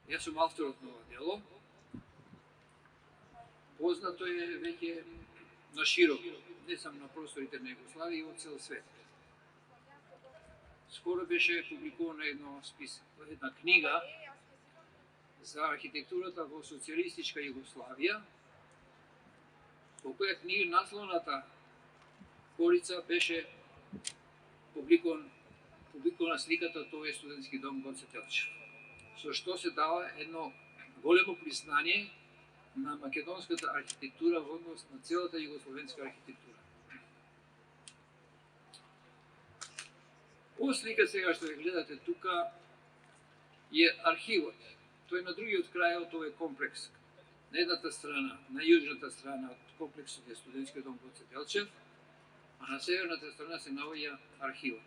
Јас сум авторот на ова дело. Познато е веќе на широко, не само на просторите на Југославија, и во цел свет. Скоро беше публикувана една книга за архитектурата во социјалистичка Југославија. Во која книга насловната корица беше публикувана сликата "Тоа е студентски дом Гоце Делчев", со што се дава едно големо признание на македонската архитектура во однос на целата југословенска архитектура. Ова слика сега што ја гледате тука е архивот. Тој е на другиот крај од овој комплекс. На едната страна, на јужната страна од комплексот е студентскиот дом Гоце Делчев, а на северната страна се наоѓа архивот.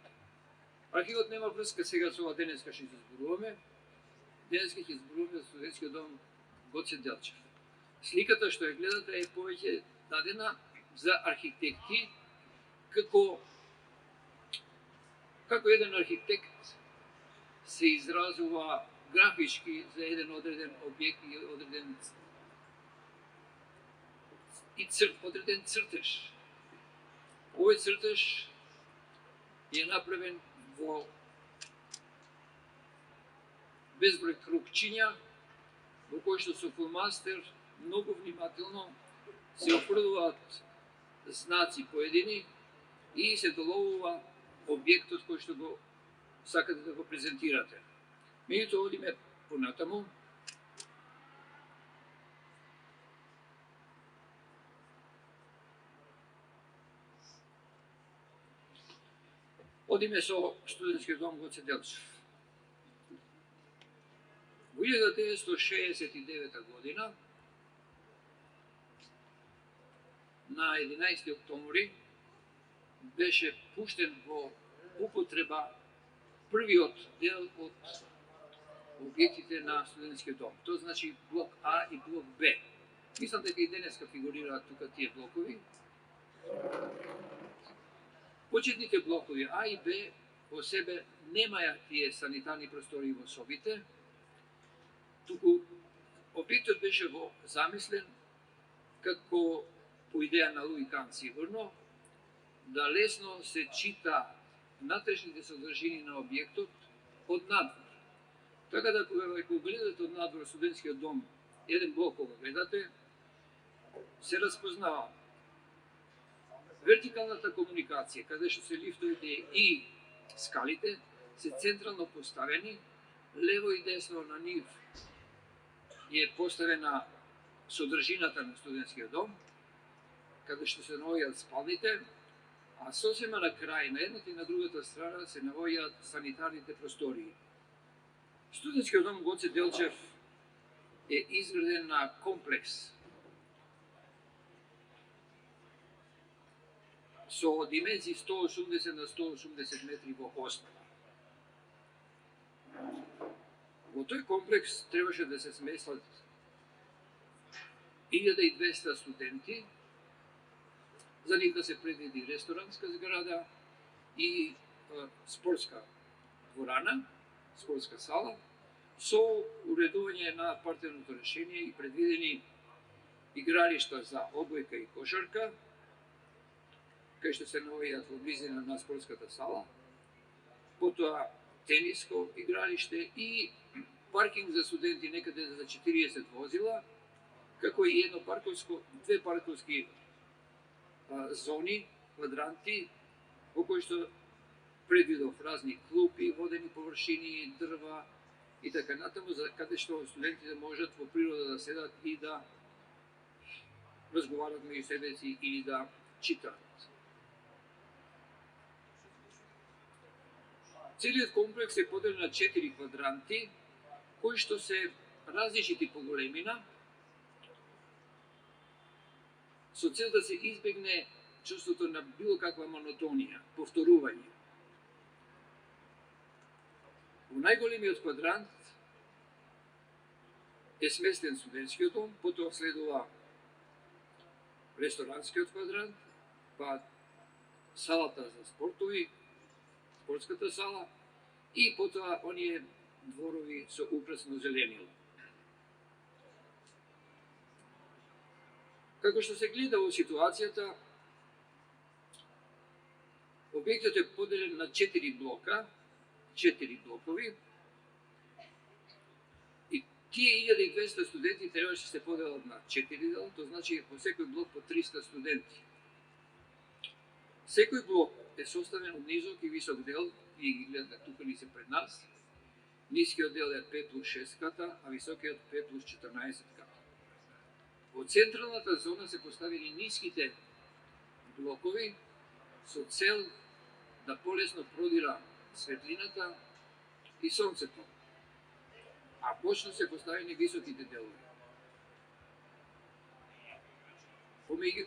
Архивот нема врска сега со ова денеска што ќе зборуваме. Денеска ќе зборуваме за студентскиот дом Гоце Делчев. Сликата што ја гледате е повеќе дадена за архитекти, како еден архитект се изразува графички за еден одреден објект и одреден цртеж. Овој цртеж е направен во безброј крупчиња, во кои што со фломастер многу внимателно се офрлуваат знаци поедини и се доловува објектот кој што го сакате да го презентирате. Меѓутоа, одиме понатаму. Одиме со студентскиот дом Гоце Делчев. Во 1969 година, на 11 октомври, беше пуштен во употреба првиот дел од објектите на студентскиот дом. Тоа значи блок А и блок Б. Мислам дека и денеска фигурираат тука тие блокови. Почетните блокови А и Б во себе немаја тие санитарни простори во собите, туку објектот беше замислен како по идеја на Луи Кан сигурно, да лесно се чита натрешните содржини на објектот од надвор. Така да кога гледате од надвор студентскиот дом, еден блок кога гледате, се распознава вертикалната комуникација, каде што се лифтовите и скалите, се централно поставени, лево и десно на нив е поставена содржината на студентскиот дом, каде што се наоѓаат спалните, а сосема на крај, на едната и на другата страна, се наоѓаат санитарните простории. Студентскиот дом Гоце Делчев е изграден на комплекс со димензии 180 на 180 метри во основа. Во тој комплекс требаше да се сместат 1200 студенти, за нив да се предвиди ресторанска зграда и спортска дворана, спортска сала, со уредување на партерното решение и предвидени игралишта за одбојка и кошарка, кај што се наоѓаат во близина на спортската сала, потоа тениско игралиште и паркинг за студенти некаде за 40 возила, како и две парковски зони, квадранти, во кои што предвидов разни клупи, водени површини, дрва и така натаму, за каде што студентите можат во природа да седат и да разговарат меѓу себе си или да читаат. Целиот комплекс е поделен на 4 квадранти, кои што се различити по големина, со цел да се избегне чувството на било каква монотонија, повторување. Во најголемиот квадрант е сместен студентскиот дом, потоа следува ресторанскиот квадрант, па салата за спортови, спортската сала и потоа оние дворови со украсно зеленило. Како што се гледа во ситуацијата, објектот е поделен на 4 блока, 4 блокови, и тие 1200 студенти требаше да се поделат на 4 дела, тоа значи во секој блок по 300 студенти. Секој блок е составен од низок и висок дел, и ги гледате тука ни се пред нас. Нискиот дел е 5+6 ката, а високиот 5+14 ката. Во централната зона се поставени ниските блокови со цел да полесно продира светлината и сонцето, а бочно се поставени високите делови.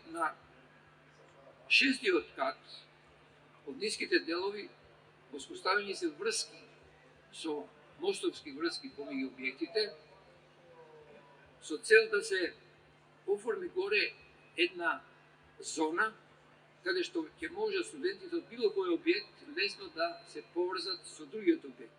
На шестиот кат од ниските делови воспоставени се врски со мостовски врски помеѓу објектите со цел да се оформи горе една зона каде што ќе може студентите од било кој објект лесно да се поврзат со другиот објект.